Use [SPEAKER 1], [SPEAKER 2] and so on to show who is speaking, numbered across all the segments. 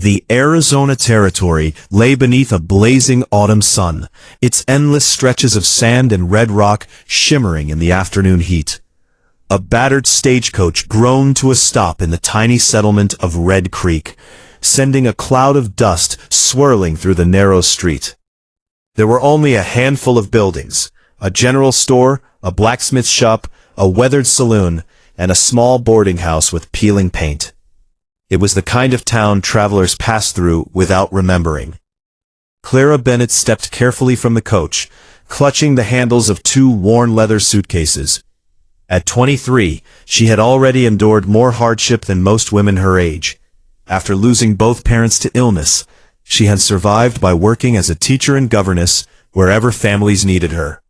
[SPEAKER 1] The Arizona Territory lay beneath a blazing autumn sun, its endless stretches of sand and red rock shimmering in the afternoon heat. A battered stagecoach groaned to a stop in the tiny settlement of Red Creek, sending a cloud of dust swirling through the narrow street. There were only a handful of buildings, a general store, a blacksmith shop, a weathered saloon, and a small boarding house with peeling paint. It was the kind of town travelers passed through without remembering. Clara Bennett stepped carefully from the coach, clutching the handles of two worn leather suitcases. At 23, she had already endured more hardship than most women her age. After losing both parents to illness, she had survived by working as a teacher and governess wherever families needed her.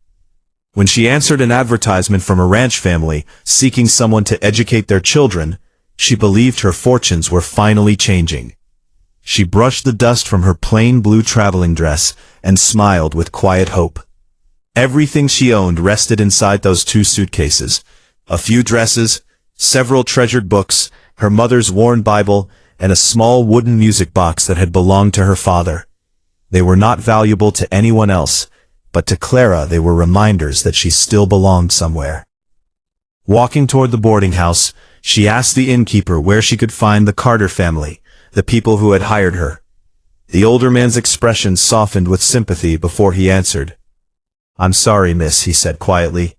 [SPEAKER 1] When she answered an advertisement from a ranch family seeking someone to educate their children, she believed her fortunes were finally changing. She brushed the dust from her plain blue traveling dress and smiled with quiet hope. Everything she owned rested inside those two suitcases. A few dresses, several treasured books, her mother's worn Bible, and a small wooden music box that had belonged to her father. They were not valuable to anyone else, but to Clara they were reminders that she still belonged somewhere. Walking toward the boarding house, she asked the innkeeper where she could find the Carter family, the people who had hired her. The older man's expression softened with sympathy before he answered. "I'm sorry, miss," he said quietly.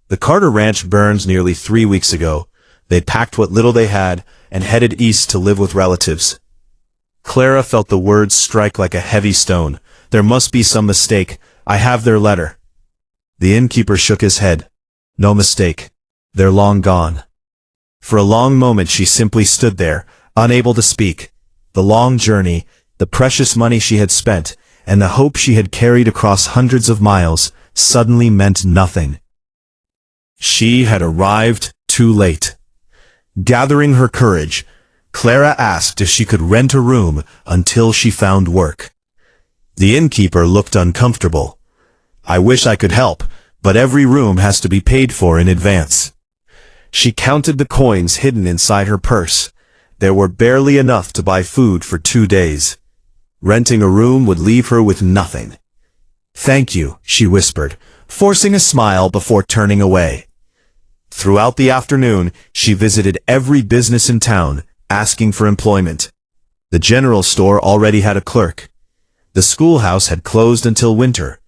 [SPEAKER 1] "The Carter ranch burned nearly 3 weeks ago. They packed what little they had and headed east to live with relatives." Clara felt the words strike like a heavy stone. There must be some mistake. "I have their letter." The innkeeper shook his head. "No mistake. They're long gone." For a long moment she simply stood there, unable to speak. The long journey, the precious money she had spent, and the hope she had carried across hundreds of miles suddenly meant nothing. She had arrived too late. Gathering her courage, Clara asked if she could rent a room until she found work. The innkeeper looked uncomfortable. "I wish I could help, but every room has to be paid for in advance." She counted the coins hidden inside her purse. There were barely enough to buy food for 2 days. Renting a room would leave her with nothing. "Thank you," she whispered, forcing a smile before turning away. Throughout the afternoon, she visited every business in town, asking for employment. The general store already had a clerk. The schoolhouse had closed until winter.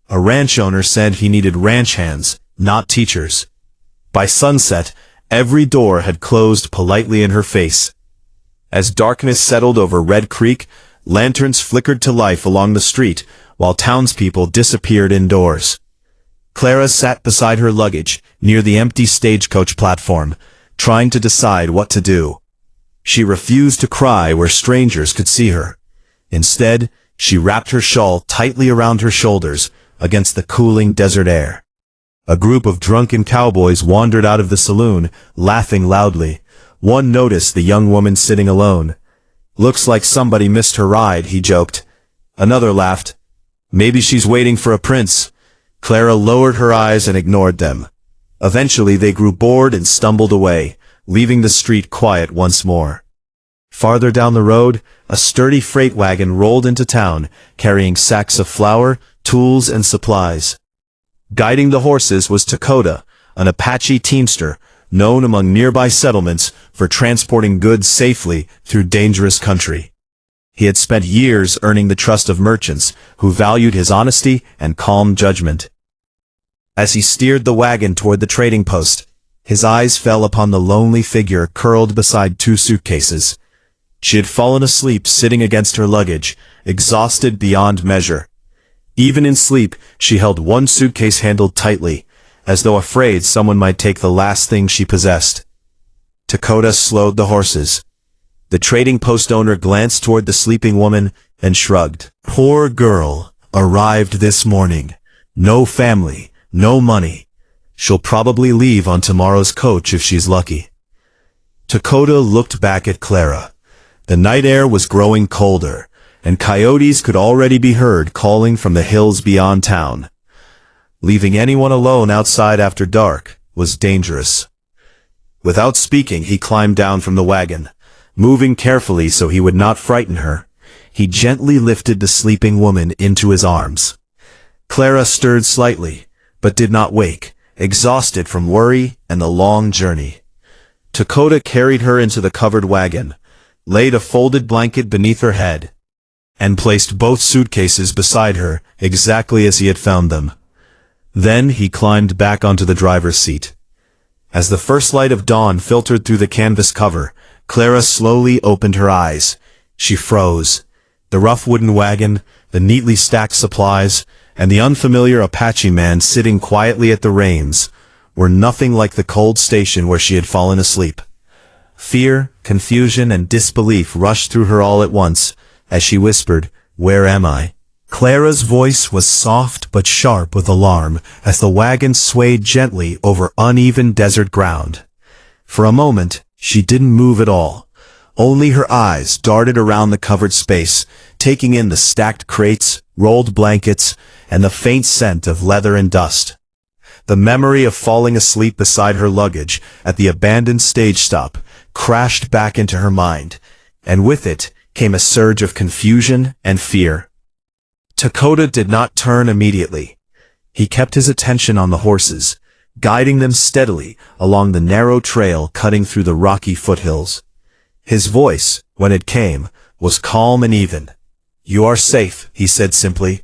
[SPEAKER 1] A ranch owner said he needed ranch hands, not teachers. By sunset, every door had closed politely in her face. As darkness settled over Red Creek, lanterns flickered to life along the street, while townspeople disappeared indoors. Clara sat beside her luggage, near the empty stagecoach platform, trying to decide what to do. She refused to cry where strangers could see her. Instead, she wrapped her shawl tightly around her shoulders against the cooling desert air. A group of drunken cowboys wandered out of the saloon, laughing loudly. One noticed the young woman sitting alone. "Looks like somebody missed her ride," he joked. Another laughed. "Maybe she's waiting for a prince." Clara lowered her eyes and ignored them. Eventually they grew bored and stumbled away, leaving the street quiet once more. Farther down the road, a sturdy freight wagon rolled into town, carrying sacks of flour, tools, and supplies. Guiding the horses was Dakota, an Apache teamster, known among nearby settlements for transporting goods safely through dangerous country. He had spent years earning the trust of merchants who valued his honesty and calm judgment. As he steered the wagon toward the trading post, his eyes fell upon the lonely figure curled beside 2 suitcases. She had fallen asleep sitting against her luggage, exhausted beyond measure. Even in sleep, she held one suitcase handled tightly, as though afraid someone might take the last thing she possessed. Dakota slowed the horses. The trading post owner glanced toward the sleeping woman and shrugged. "Poor girl, arrived this morning. No family, no money. She'll probably leave on tomorrow's coach if she's lucky." Dakota looked back at Clara. The night air was growing colder, and coyotes could already be heard calling from the hills beyond town. Leaving anyone alone outside after dark was dangerous. Without speaking, he climbed down from the wagon. moving carefully so he would not frighten her. He gently lifted the sleeping woman into his arms. Clara stirred slightly, but did not wake, exhausted from worry and the long journey. Dakota carried her into the covered wagon, laid a folded blanket beneath her head, and placed both suitcases beside her exactly as he had found them. Then he climbed back onto the driver's seat. As the first light of dawn filtered through the canvas cover, Clara slowly opened her eyes. She froze. The rough wooden wagon, the neatly stacked supplies, and the unfamiliar Apache man sitting quietly at the reins were nothing like the cold station where she had fallen asleep. Fear, confusion, and disbelief rushed through her all at once as she whispered, "Where am I?" Clara's voice was soft but sharp with alarm as the wagon swayed gently over uneven desert ground. For a moment, she didn't move at all. Only her eyes darted around the covered space, taking in the stacked crates, rolled blankets, and the faint scent of leather and dust. The memory of falling asleep beside her luggage at the abandoned stage stop crashed back into her mind, and with it came a surge of confusion and fear. Dakota did not turn immediately. He kept his attention on the horses, guiding them steadily along the narrow trail cutting through the rocky foothills. His voice, when it came, was calm and even. "You are safe," he said simply.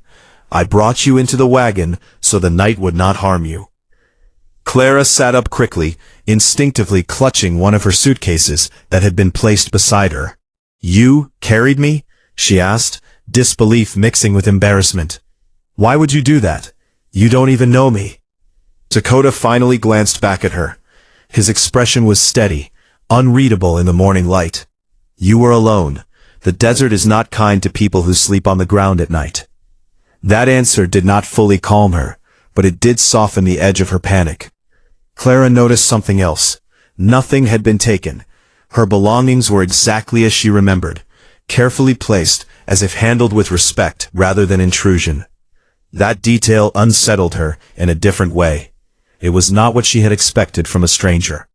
[SPEAKER 1] "I brought you into the wagon so the night would not harm you." Clara sat up quickly, instinctively clutching one of her suitcases that had been placed beside her. "You carried me?" she asked, disbelief mixing with embarrassment. "Why would you do that? You don't even know me." Dakota finally glanced back at her. His expression was steady, unreadable in the morning light. "You were alone. The desert is not kind to people who sleep on the ground at night." That answer did not fully calm her, but it did soften the edge of her panic. Clara noticed something else. Nothing had been taken. Her belongings were exactly as she remembered, carefully placed as if handled with respect rather than intrusion. That detail unsettled her in a different way. It was not what she had expected from a stranger.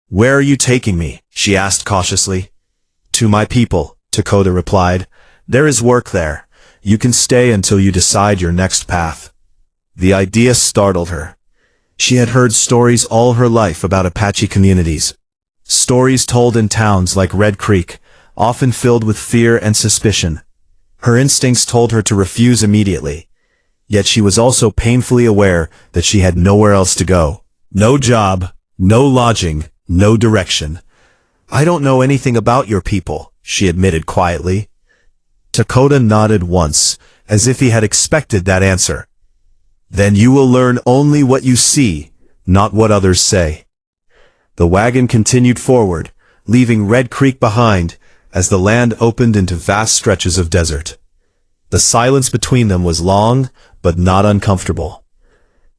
[SPEAKER 1] "Where are you taking me?" she asked cautiously. "To my people," Dakota replied. "There is work there. You can stay until you decide your next path." The idea startled her. She had heard stories all her life about Apache communities. Stories told in towns like Red Creek, often filled with fear and suspicion. Her instincts told her to refuse immediately. Yet she was also painfully aware that she had nowhere else to go. No job, no lodging, no direction. "I don't know anything about your people," she admitted quietly. Dakota nodded once, as if he had expected that answer. "Then you will learn only what you see, not what others say." The wagon continued forward, leaving Red Creek behind, as the land opened into vast stretches of desert. The silence between them was long, but not uncomfortable.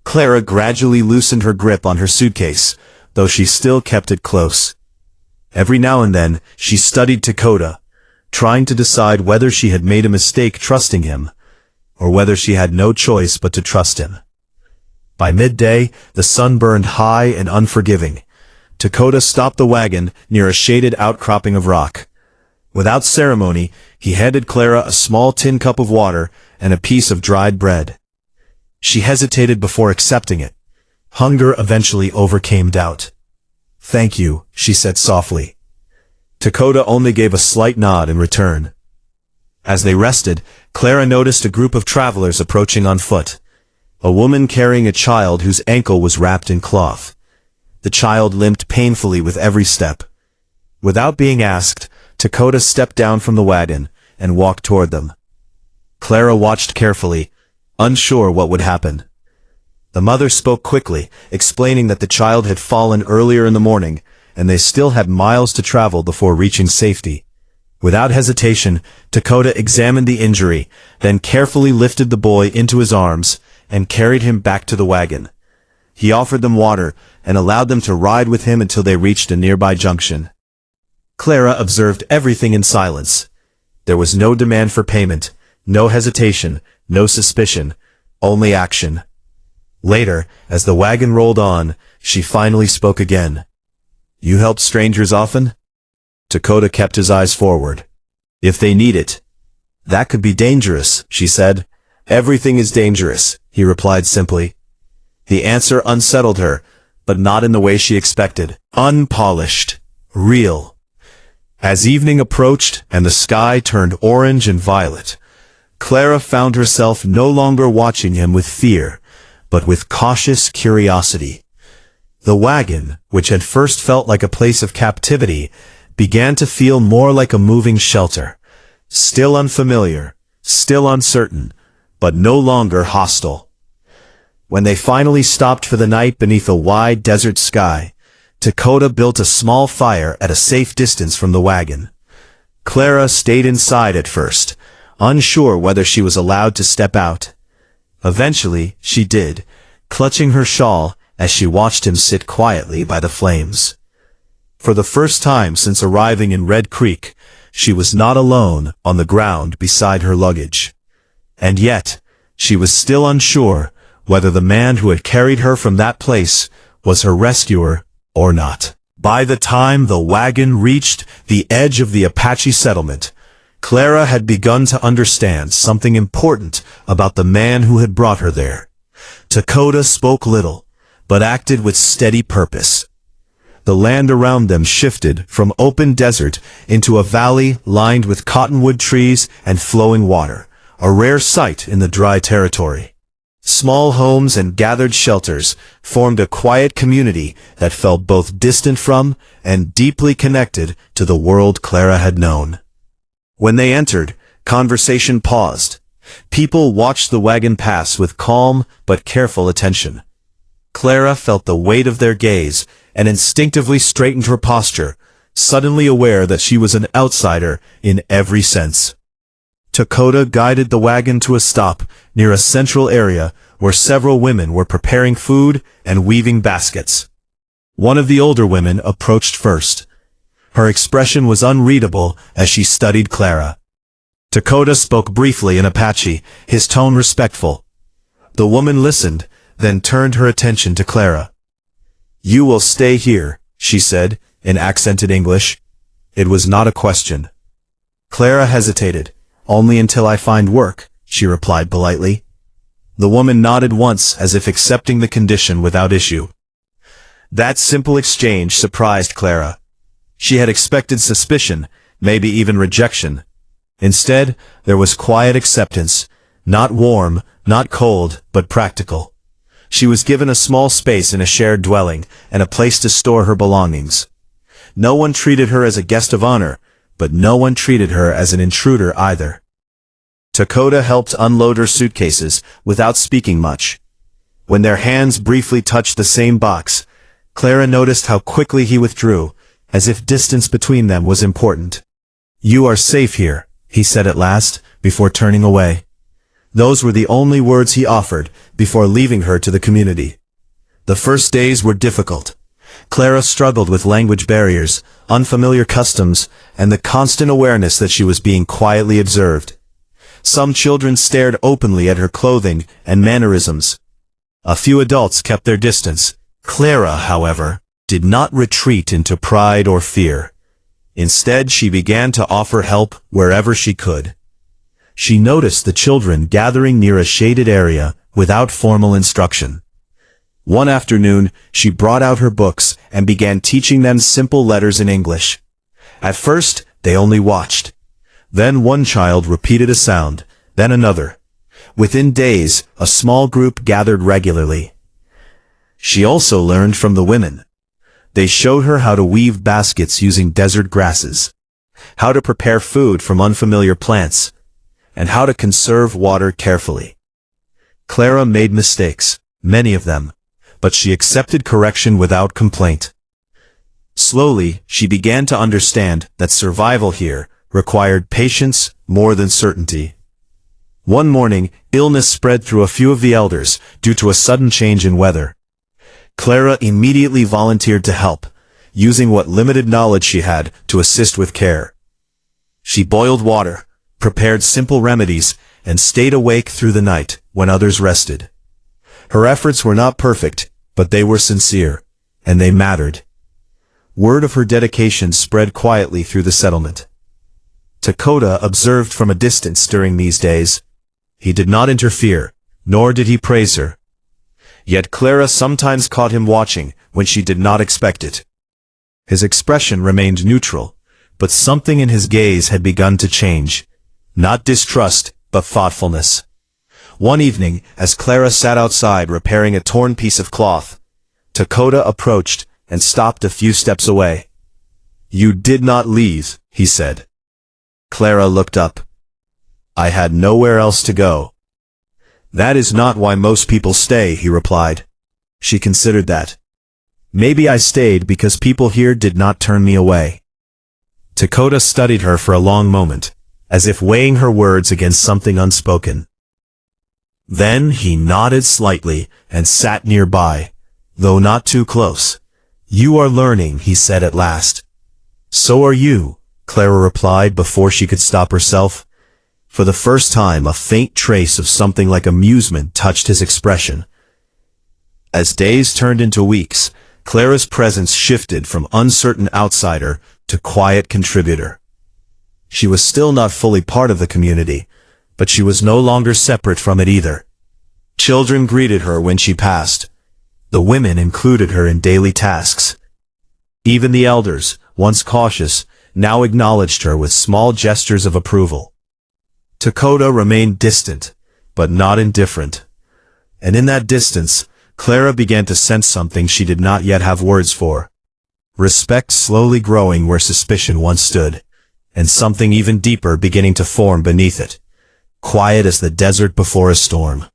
[SPEAKER 1] Clara gradually loosened her grip on her suitcase, though she still kept it close. Every now and then, she studied Dakota, trying to decide whether she had made a mistake trusting him, or whether she had no choice but to trust him. By midday, the sun burned high and unforgiving. Dakota stopped the wagon near a shaded outcropping of rock. Without ceremony, he handed Clara a small tin cup of water and a piece of dried bread. She hesitated before accepting it. Hunger eventually overcame doubt. "Thank you," she said softly. Dakota only gave a slight nod in return. As they rested, Clara noticed a group of travelers approaching on foot. A woman carrying a child whose ankle was wrapped in cloth. The child limped painfully with every step. Without being asked, Dakota stepped down from the wagon and walked toward them. Clara watched carefully, unsure what would happen. The mother spoke quickly, explaining that the child had fallen earlier in the morning, and they still had miles to travel before reaching safety. Without hesitation, Dakota examined the injury, then carefully lifted the boy into his arms and carried him back to the wagon. He offered them water and allowed them to ride with him until they reached a nearby junction. Clara observed everything in silence. There was no demand for payment, no hesitation, no suspicion, only action. Later, as the wagon rolled on, she finally spoke again. "You help strangers often?" Dakota kept his eyes forward. If they need it. That could be dangerous, she said. Everything is dangerous, he replied simply. The answer unsettled her, but not in the way she expected. Unpolished. Real. As evening approached and the sky turned orange and violet, Clara found herself no longer watching him with fear, but with cautious curiosity. The wagon, which had first felt like a place of captivity, began to feel more like a moving shelter. Still unfamiliar, still uncertain, but no longer hostile. When they finally stopped for the night beneath a wide desert sky, Dakota built a small fire at a safe distance from the wagon. Clara stayed inside at first, unsure whether she was allowed to step out. Eventually, she did, clutching her shawl as she watched him sit quietly by the flames. For the first time since arriving in Red Creek, she was not alone on the ground beside her luggage. And yet, she was still unsure whether the man who had carried her from that place was her rescuer or not. By the time the wagon reached the edge of the Apache settlement, Clara had begun to understand something important about the man who had brought her there. Dakota spoke little, but acted with steady purpose. The land around them shifted from open desert into a valley lined with cottonwood trees and flowing water, a rare sight in the dry territory. Small homes and gathered shelters formed a quiet community that felt both distant from and deeply connected to the world Clara had known. When they entered, conversation paused. People watched the wagon pass with calm but careful attention. Clara felt the weight of their gaze and instinctively straightened her posture, suddenly aware that she was an outsider in every sense. Dakota guided the wagon to a stop near a central area where several women were preparing food and weaving baskets. One of the older women approached first. Her expression was unreadable as she studied Clara. Dakota spoke briefly in Apache, his tone respectful. The woman listened, then turned her attention to Clara. "You will stay here," she said, in accented English. It was not a question. Clara hesitated. "Only until I find work," she replied politely. The woman nodded once as if accepting the condition without issue. That simple exchange surprised Clara. She had expected suspicion, maybe even rejection. Instead, there was quiet acceptance, not warm, not cold, but practical. She was given a small space in a shared dwelling and a place to store her belongings. No one treated her as a guest of honor, but no one treated her as an intruder either. Dakota helped unload her suitcases without speaking much. When their hands briefly touched the same box, Clara noticed how quickly he withdrew, as if distance between them was important. "You are safe here," he said at last, before turning away. Those were the only words he offered before leaving her to the community. The first days were difficult. Clara struggled with language barriers, unfamiliar customs, and the constant awareness that she was being quietly observed. Some children stared openly at her clothing and mannerisms. A few adults kept their distance. Clara, however, did not retreat into pride or fear. Instead, she began to offer help wherever she could. She noticed the children gathering near a shaded area without formal instruction. One afternoon, she brought out her books and began teaching them simple letters in English. At first, they only watched. Then one child repeated a sound, then another. Within days, a small group gathered regularly. She also learned from the women. They showed her how to weave baskets using desert grasses, how to prepare food from unfamiliar plants, and how to conserve water carefully. Clara made mistakes, many of them, but she accepted correction without complaint. Slowly, she began to understand that survival here required patience more than certainty. One morning, illness spread through a few of the elders due to a sudden change in weather. Clara immediately volunteered to help, using what limited knowledge she had to assist with care. She boiled water, prepared simple remedies, and stayed awake through the night when others rested. Her efforts were not perfect, but they were sincere, and they mattered. Word of her dedication spread quietly through the settlement. Dakota observed from a distance during these days. He did not interfere, nor did he praise her. Yet Clara sometimes caught him watching when she did not expect it. His expression remained neutral, but something in his gaze had begun to change. Not distrust, but thoughtfulness. One evening, as Clara sat outside repairing a torn piece of cloth, Dakota approached and stopped a few steps away. "You did not leave," he said. Clara looked up. "I had nowhere else to go." "That is not why most people stay," he replied. She considered that. "Maybe I stayed because people here did not turn me away." Dakota studied her for a long moment, as if weighing her words against something unspoken. Then he nodded slightly and sat nearby, though not too close. "You are learning," he said at last. "So are you," Clara replied before she could stop herself. For the first time, a faint trace of something like amusement touched his expression. As days turned into weeks, Clara's presence shifted from uncertain outsider to quiet contributor. She was still not fully part of the community, but she was no longer separate from it either. Children greeted her when she passed. The women included her in daily tasks. Even the elders, once cautious, now acknowledged her with small gestures of approval. Dakota remained distant, but not indifferent. And in that distance, Clara began to sense something she did not yet have words for. Respect slowly growing where suspicion once stood, and something even deeper beginning to form beneath it, quiet as the desert before a storm.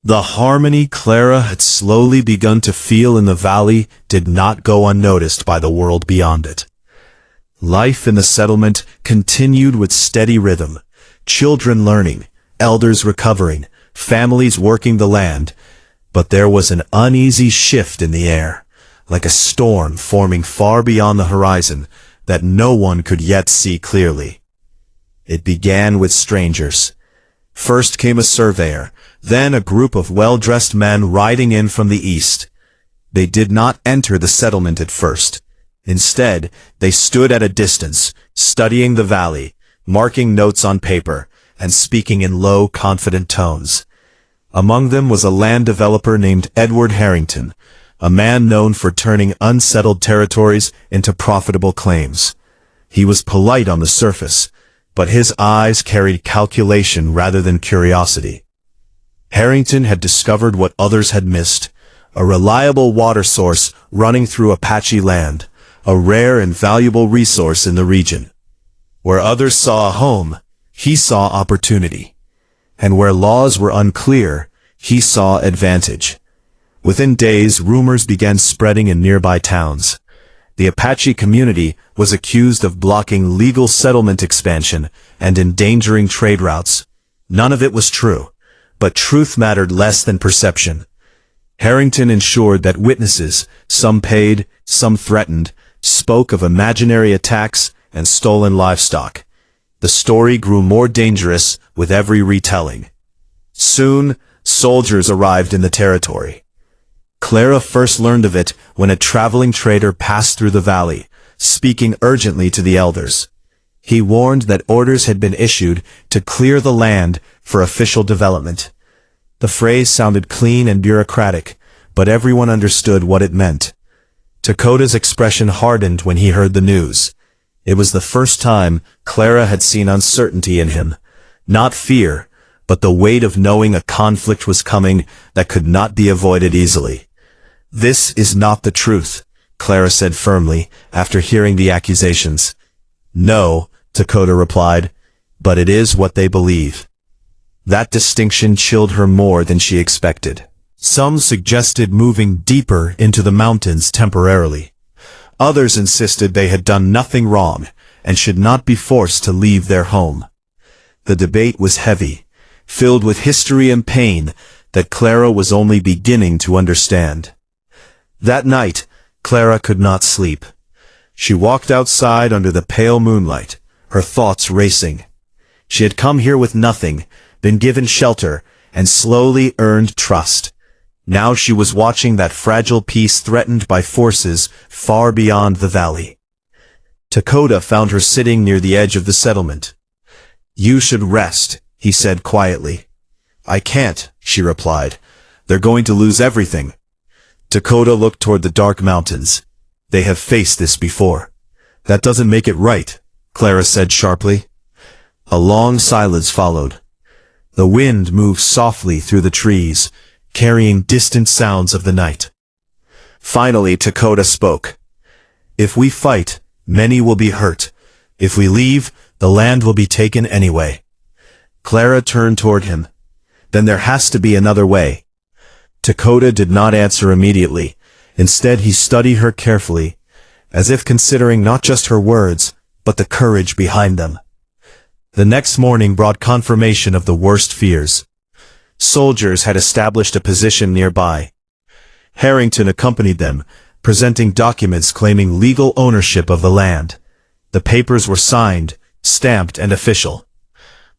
[SPEAKER 1] The harmony Clara had slowly begun to feel in the valley did not go unnoticed by the world beyond it. Life in the settlement continued with steady rhythm, children learning, elders recovering, families working the land, but there was an uneasy shift in the air, like a storm forming far beyond the horizon that no one could yet see clearly. It began with strangers. First came a surveyor, then a group of well-dressed men riding in from the east. They did not enter the settlement at first. Instead, they stood at a distance, studying the valley, marking notes on paper, and speaking in low, confident tones. Among them was a land developer named Edward Harrington, a man known for turning unsettled territories into profitable claims. He was polite on the surface, but his eyes carried calculation rather than curiosity. Harrington had discovered what others had missed, a reliable water source running through Apache land, a rare and valuable resource in the region. Where others saw a home, he saw opportunity. And where laws were unclear, he saw advantage. Within days, rumors began spreading in nearby towns. The Apache community was accused of blocking legal settlement expansion and endangering trade routes. None of it was true, but truth mattered less than perception. Harrington ensured that witnesses, some paid, some threatened, spoke of imaginary attacks and stolen livestock. The story grew more dangerous with every retelling. Soon, soldiers arrived in the territory. Clara first learned of it when a traveling trader passed through the valley, speaking urgently to the elders. He warned that orders had been issued to clear the land for official development. The phrase sounded clean and bureaucratic, but everyone understood what it meant. Dakota's expression hardened when he heard the news. It was the first time Clara had seen uncertainty in him. Not fear, but the weight of knowing a conflict was coming that could not be avoided easily. "This is not the truth," Clara said firmly, after hearing the accusations. "No," Dakota replied, "but it is what they believe." That distinction chilled her more than she expected. Some suggested moving deeper into the mountains temporarily. Others insisted they had done nothing wrong and should not be forced to leave their home. The debate was heavy, filled with history and pain that Clara was only beginning to understand. That night, Clara could not sleep. She walked outside under the pale moonlight, her thoughts racing. She had come here with nothing, been given shelter, and slowly earned trust. Now she was watching that fragile peace threatened by forces far beyond the valley. Dakota found her sitting near the edge of the settlement. "You should rest," he said quietly. "I can't," she replied. "They're going to lose everything." Dakota looked toward the dark mountains. "They have faced this before." "That doesn't make it right," Clara said sharply. A long silence followed. The wind moved softly through the trees, carrying distant sounds of the night. Finally, Dakota spoke. "If we fight, many will be hurt. If we leave, the land will be taken anyway." Clara turned toward him. "Then there has to be another way." Dakota did not answer immediately. Instead, he studied her carefully, as if considering not just her words, but the courage behind them. The next morning brought confirmation of the worst fears. Soldiers had established a position nearby. Harrington accompanied them, presenting documents claiming legal ownership of the land. The papers were signed, stamped, and official.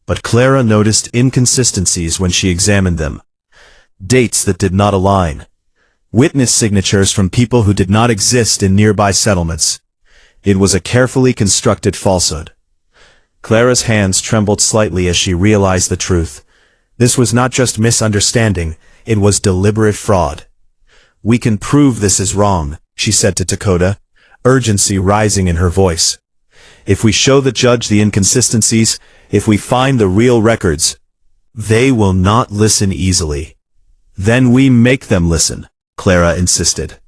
[SPEAKER 1] But Clara noticed inconsistencies when she examined them. Dates that did not align. Witness signatures from people who did not exist in nearby settlements. It was a carefully constructed falsehood. Clara's hands trembled slightly as she realized the truth. This was not just misunderstanding, it was deliberate fraud. "We can prove this is wrong," she said to Dakota, urgency rising in her voice. "If we show the judge the inconsistencies, if we find the real records, they will not listen easily." "Then we make them listen," Clara insisted.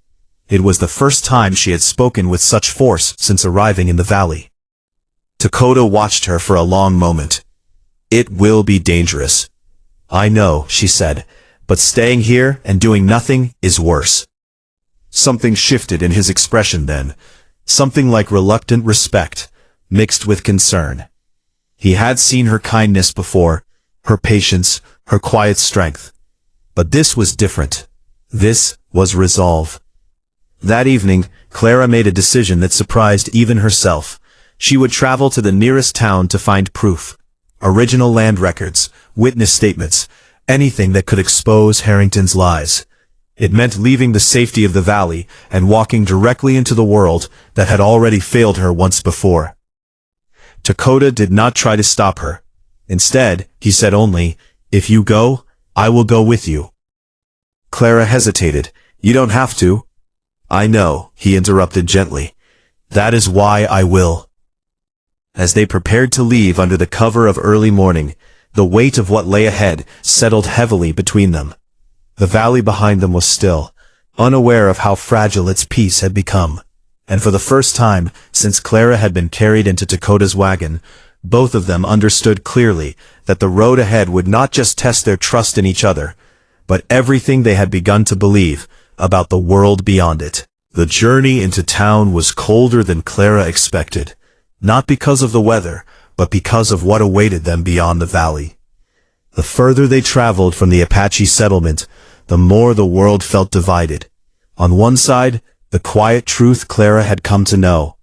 [SPEAKER 1] It was the first time she had spoken with such force since arriving in the valley. Dakota watched her for a long moment. "It will be dangerous." "I know," she said, "but staying here and doing nothing is worse." Something shifted in his expression then, something like reluctant respect, mixed with concern. He had seen her kindness before, her patience, her quiet strength. But this was different. This was resolve. That evening, Clara made a decision that surprised even herself. She would travel to the nearest town to find proof. Original land records, witness statements, anything that could expose Harrington's lies. It meant leaving the safety of the valley and walking directly into the world that had already failed her once before. Dakota did not try to stop her. Instead, he said only, "If you go, I will go with you." Clara hesitated. "You don't have to." "I know," he interrupted gently. "That is why I will." As they prepared to leave under the cover of early morning, the weight of what lay ahead settled heavily between them. The valley behind them was still, unaware of how fragile its peace had become. And for the first time since Clara had been carried into Dakota's wagon, both of them understood clearly that the road ahead would not just test their trust in each other, but everything they had begun to believe about the world beyond it. The journey into town was colder than Clara expected, not because of the weather, but because of what awaited them beyond the valley. The further they traveled from the Apache settlement, the more the world felt divided. On one side, the quiet truth Clara had come to know.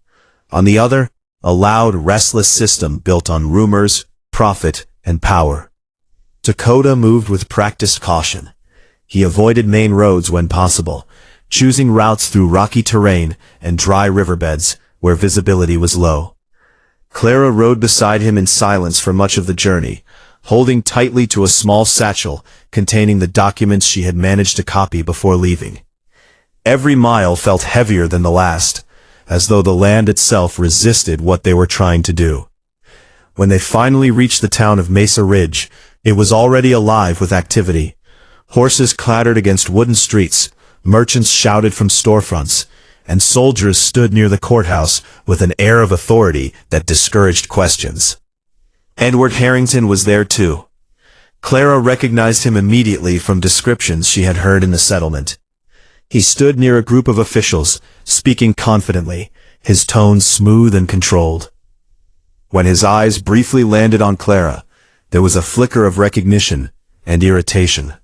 [SPEAKER 1] On the other, a loud, restless system built on rumors, profit, and power. Dakota moved with practiced caution. He avoided main roads when possible, choosing routes through rocky terrain and dry riverbeds where visibility was low. Clara rode beside him in silence for much of the journey, holding tightly to a small satchel containing the documents she had managed to copy before leaving. Every mile felt heavier than the last, as though the land itself resisted what they were trying to do. When they finally reached the town of Mesa Ridge, it was already alive with activity. Horses clattered against wooden streets, merchants shouted from storefronts, and soldiers stood near the courthouse with an air of authority that discouraged questions. Edward Harrington was there too. Clara recognized him immediately from descriptions she had heard in the settlement. He stood near a group of officials, speaking confidently, his tone smooth and controlled. When his eyes briefly landed on Clara, there was a flicker of recognition and irritation.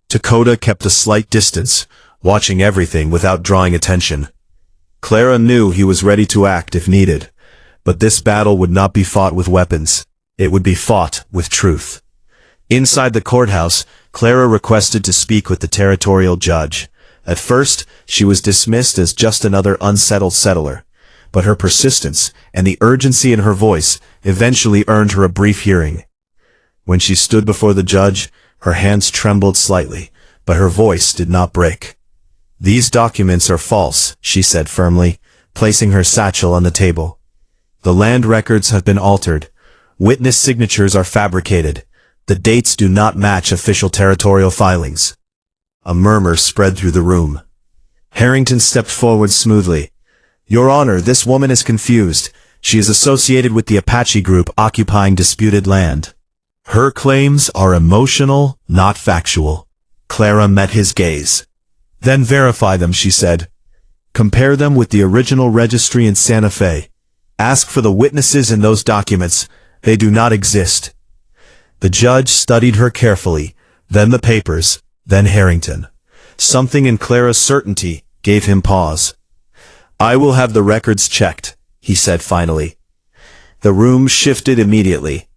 [SPEAKER 1] Dakota kept a slight distance, watching everything without drawing attention. Clara knew he was ready to act if needed, but this battle would not be fought with weapons. It would be fought with truth. Inside the courthouse, Clara requested to speak with the territorial judge. At first, she was dismissed as just another unsettled settler, but her persistence and the urgency in her voice eventually earned her a brief hearing. When she stood before the judge, her hands trembled slightly, but her voice did not break. "These documents are false," she said firmly, placing her satchel on the table. "The land records have been altered. Witness signatures are fabricated. The dates do not match official territorial filings." A murmur spread through the room. Harrington stepped forward smoothly. "Your Honor, this woman is confused. She is associated with the Apache group occupying disputed land. Her claims are emotional, not factual." Clara met his gaze. "Then verify them," she said. "Compare them with the original registry in Santa Fe. Ask for the witnesses in those documents. They do not exist." The judge studied her carefully, then the papers, then Harrington. Something in Clara's certainty gave him pause. "I will have the records checked," he said finally. The room shifted immediately.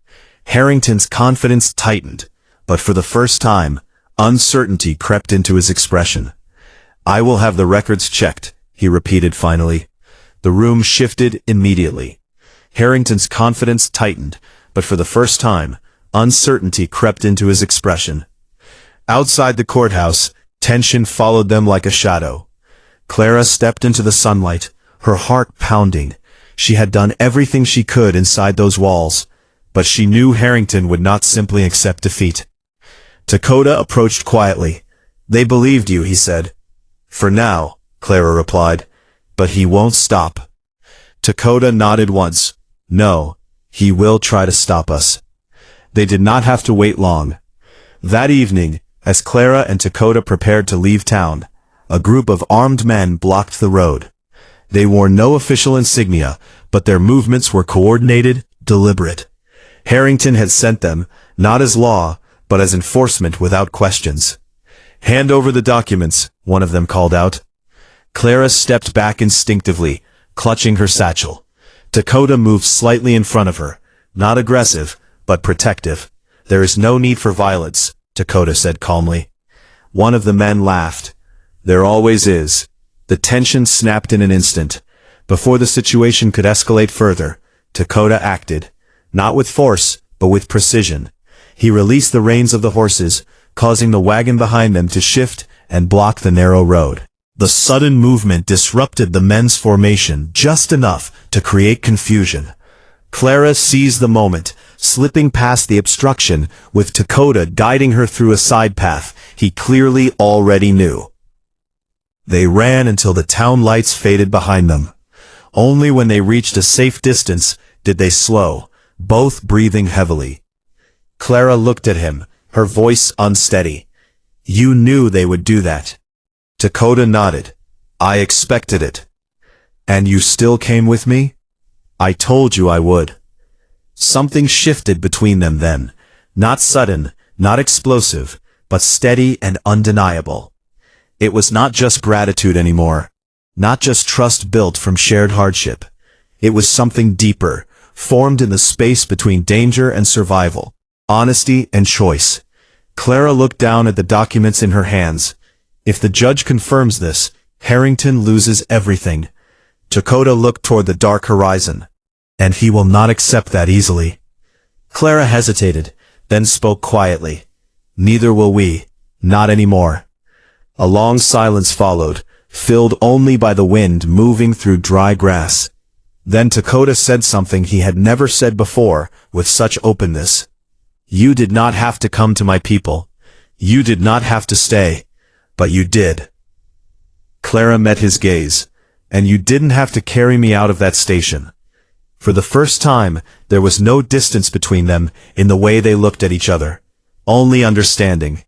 [SPEAKER 1] Harrington's confidence tightened, but for the first time, uncertainty crept into his expression. "I will have the records checked," he repeated finally. The room shifted immediately. Harrington's confidence tightened, but for the first time, uncertainty crept into his expression. Outside the courthouse, tension followed them like a shadow. Clara stepped into the sunlight, her heart pounding. She had done everything she could inside those walls, but she knew Harrington would not simply accept defeat. Dakota approached quietly. "They believed you," he said. "For now," Clara replied, "but he won't stop." Dakota nodded once. "No, he will try to stop us." They did not have to wait long. That evening, as Clara and Dakota prepared to leave town, a group of armed men blocked the road. They wore no official insignia, but their movements were coordinated, deliberate. Harrington had sent them, not as law, but as enforcement without questions. "Hand over the documents," one of them called out. Clara stepped back instinctively, clutching her satchel. Dakota moved slightly in front of her, not aggressive, but protective. "There is no need for violence," Dakota said calmly. One of the men laughed. "There always is." The tension snapped in an instant. Before the situation could escalate further, Dakota acted, not with force, but with precision. He released the reins of the horses, causing the wagon behind them to shift and block the narrow road. The sudden movement disrupted the men's formation just enough to create confusion. Clara seized the moment, slipping past the obstruction, with Dakota guiding her through a side path he clearly already knew. They ran until the town lights faded behind them. Only when they reached a safe distance did they slow, both breathing heavily. Clara looked at him, her voice unsteady. "You knew they would do that." Dakota nodded. "I expected it." "And you still came with me?" "I told you I would." Something shifted between them then. Not sudden, not explosive, but steady and undeniable. It was not just gratitude anymore. Not just trust built from shared hardship. It was something deeper, formed in the space between danger and survival, honesty and choice. Clara looked down at the documents in her hands. If the judge confirms this, Harrington loses everything. Dakota looked toward the dark horizon. "And he will not accept that easily." Clara hesitated, then spoke quietly. "Neither will we. Not anymore." A long silence followed, filled only by the wind moving through dry grass. Then Dakota said something he had never said before with such openness. "You did not have to come to my people. You did not have to stay. But you did." Clara met his gaze. "And you didn't have to carry me out of that station." For the first time, there was no distance between them in the way they looked at each other. Only understanding.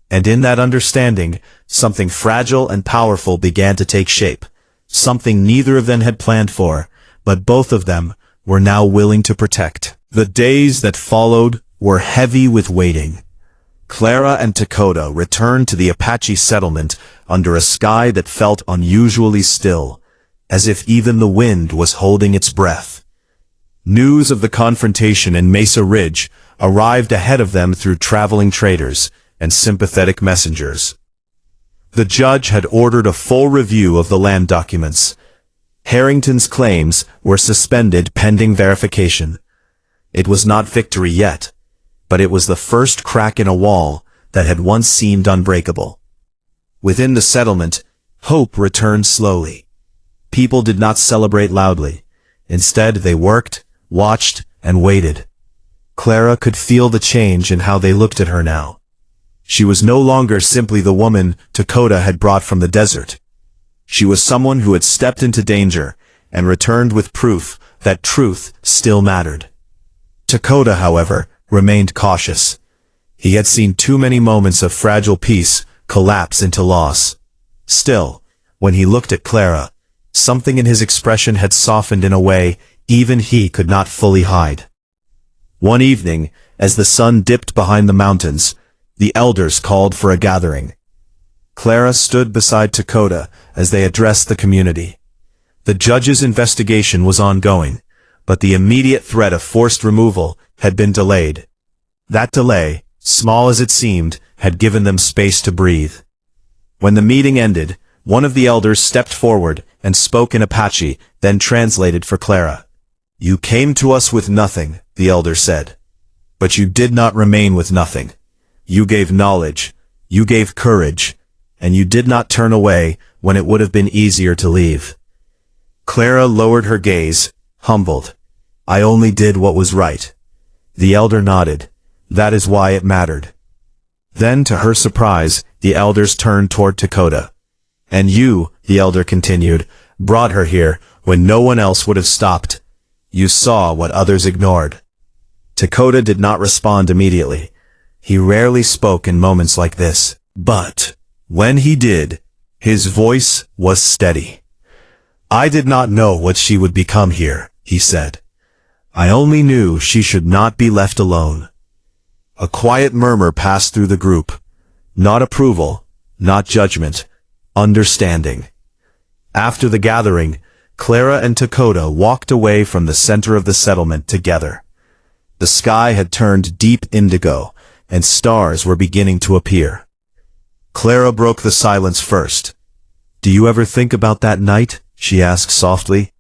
[SPEAKER 1] And in that understanding, something fragile and powerful began to take shape. Something neither of them had planned for, but both of them were now willing to protect. The days that followed were heavy with waiting. Clara and Dakota returned to the Apache settlement under a sky that felt unusually still, as if even the wind was holding its breath. News of the confrontation in Mesa Ridge arrived ahead of them through traveling traders and sympathetic messengers. The judge had ordered a full review of the land documents. Harrington's claims were suspended pending verification. It was not victory yet, but it was the first crack in a wall that had once seemed unbreakable. Within the settlement, hope returned slowly. People did not celebrate loudly. Instead, they worked, watched, and waited. Clara could feel the change in how they looked at her now. She was no longer simply the woman Dakota had brought from the desert. She was someone who had stepped into danger and returned with proof that truth still mattered. Dakota, however, remained cautious. He had seen too many moments of fragile peace collapse into loss. Still, when he looked at Clara, something in his expression had softened in a way even he could not fully hide. One evening, as the sun dipped behind the mountains, the elders called for a gathering. Clara stood beside Dakota as they addressed the community. The judge's investigation was ongoing, but the immediate threat of forced removal had been delayed. That delay, small as it seemed, had given them space to breathe. When the meeting ended, one of the elders stepped forward and spoke in Apache, then translated for Clara. "You came to us with nothing," the elder said. "But you did not remain with nothing. You gave knowledge, you gave courage, and you did not turn away when it would have been easier to leave." Clara lowered her gaze, humbled. "I only did what was right." The elder nodded. "That is why it mattered." Then, to her surprise, the elders turned toward Dakota. "And you," the elder continued, "brought her here when no one else would have stopped. You saw what others ignored." Dakota did not respond immediately. He rarely spoke in moments like this. But, when he did, his voice was steady. "I did not know what she would become here," he said. "I only knew she should not be left alone." A quiet murmur passed through the group. Not approval, not judgment, understanding. After the gathering, Clara and Dakota walked away from the center of the settlement together. The sky had turned deep indigo, and stars were beginning to appear. Clara broke the silence first. "Do you ever think about that night?" she asked softly.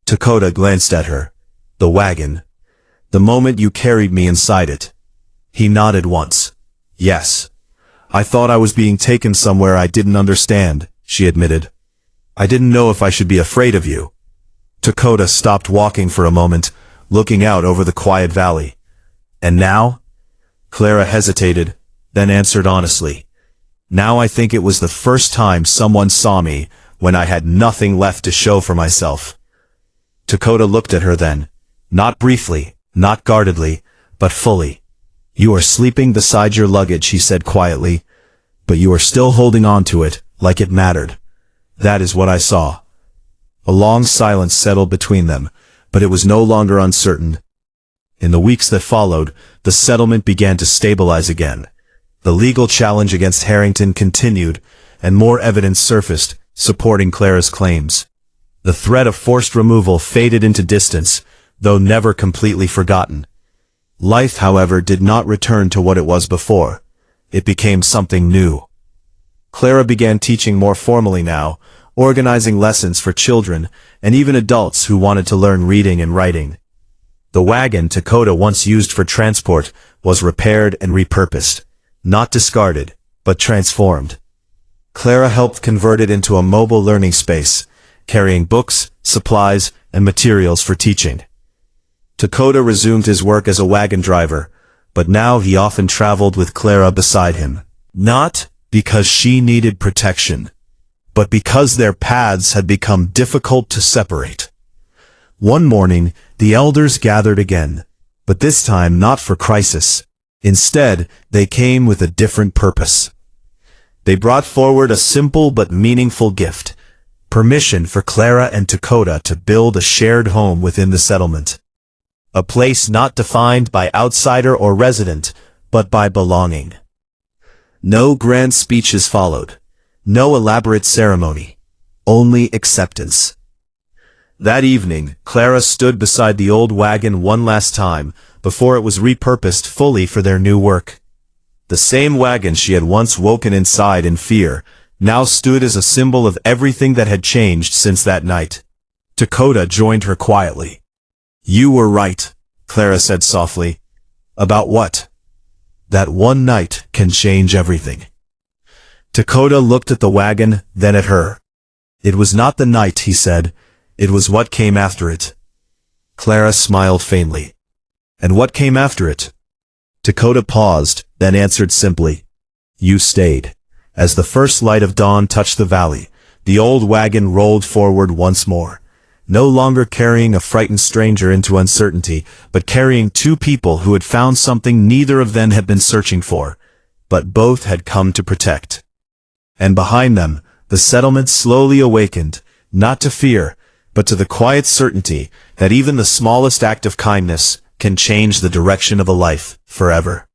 [SPEAKER 1] Dakota glanced at her. "The wagon. The moment you carried me inside it." He nodded once. "Yes. I thought I was being taken somewhere I didn't understand," she admitted. "I didn't know if I should be afraid of you." Dakota stopped walking for a moment, looking out over the quiet valley. "And now?" Clara hesitated, then answered honestly. "Now I think it was the first time someone saw me when I had nothing left to show for myself." Dakota looked at her then, not briefly, not guardedly, but fully. "You are sleeping beside your luggage," he said quietly, "but you are still holding on to it, like it mattered. That is what I saw." A long silence settled between them, but it was no longer uncertain. In the weeks that followed, the settlement began to stabilize again. The legal challenge against Harrington continued, and more evidence surfaced, supporting Clara's claims. The threat of forced removal faded into distance, though never completely forgotten. Life, however, did not return to what it was before. It became something new. Clara began teaching more formally now, organizing lessons for children and even adults who wanted to learn reading and writing. The wagon Dakota once used for transport was repaired and repurposed, not discarded, but transformed. Clara helped convert it into a mobile learning space, carrying books, supplies, and materials for teaching. Dakota resumed his work as a wagon driver, but now he often traveled with Clara beside him. Not because she needed protection, but because their paths had become difficult to separate. One morning, the elders gathered again, but this time not for crisis. Instead, they came with a different purpose. They brought forward a simple but meaningful gift: permission for Clara and Dakota to build a shared home within the settlement. A place not defined by outsider or resident, but by belonging. No grand speeches followed. No elaborate ceremony. Only acceptance. That evening, Clara stood beside the old wagon one last time, before it was repurposed fully for their new work. The same wagon she had once woken inside in fear now stood as a symbol of everything that had changed since that night. Dakota joined her quietly. "You were right," Clara said softly. "About what?" "That one night can change everything." Dakota looked at the wagon, then at her. "It was not the night," he said. "It was what came after it." Clara smiled faintly. "And what came after it?" Dakota paused, then answered simply. "You stayed." As the first light of dawn touched the valley, the old wagon rolled forward once more, no longer carrying a frightened stranger into uncertainty, but carrying two people who had found something neither of them had been searching for, but both had come to protect. And behind them, the settlement slowly awakened, not to fear, but to the quiet certainty that even the smallest act of kindness can change the direction of a life forever.